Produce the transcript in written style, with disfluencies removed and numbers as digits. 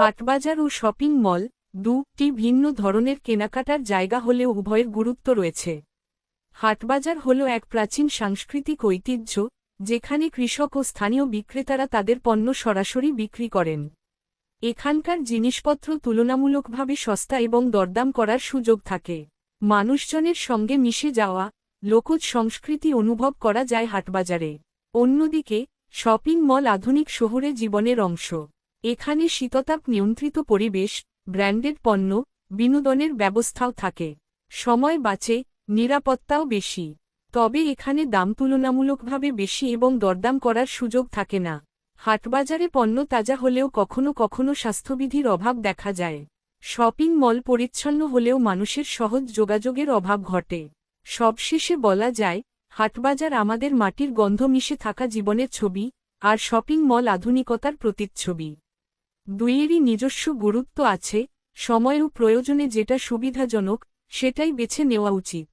হাটবাজার ও shopping mall দুটি ভিন্ন ধরনের কেনাকাটার জায়গা হলেও উভয়ের গুরুত্ব রয়েছে। হাটবাজার হল এক প্রাচীন সাংস্কৃতিক ঐতিহ্য, যেখানে কৃষক ও স্থানীয় বিক্রেতারা তাদের পণ্য সরাসরি বিক্রি করেন। এখানকার জিনিসপত্র তুলনামূলকভাবে সস্তা এবং দরদাম করার সুযোগ থাকে। মানুষজনের সঙ্গে মিশে যাওয়া, লোকজ সংস্কৃতি অনুভব করা যায় হাটবাজারে। অন্যদিকে শপিং মল আধুনিক শহুরে জীবনের অংশ। এখানে শীততাপ নিয়ন্ত্রিত পরিবেশ, ব্র্যান্ডেড পণ্য, বিনোদনের ব্যবস্থাও থাকে। সময় বাঁচে, নিরাপত্তাও বেশি। তবে এখানে দাম তুলনামূলকভাবে বেশি এবং দরদাম করার সুযোগ থাকে না। হাটবাজারে পণ্য তাজা হলেও কখনো কখনো স্বাস্থ্যবিধির অভাব দেখা যায়। শপিং মল পরিচ্ছন্ন হলেও মানুষের সহজ যোগাযোগের অভাব ঘটে। সবশেষে বলা যায়, হাটবাজার আমাদের মাটির গন্ধ মিশে থাকা জীবনের ছবি, আর শপিং মল আধুনিকতার প্রতিচ্ছবি। দুইয়েরই নিজস্ব গুরুত্ব আছে, সময় ও প্রয়োজনে যেটা সুবিধাজনক, সেটাই বেছে নেওয়া উচিত।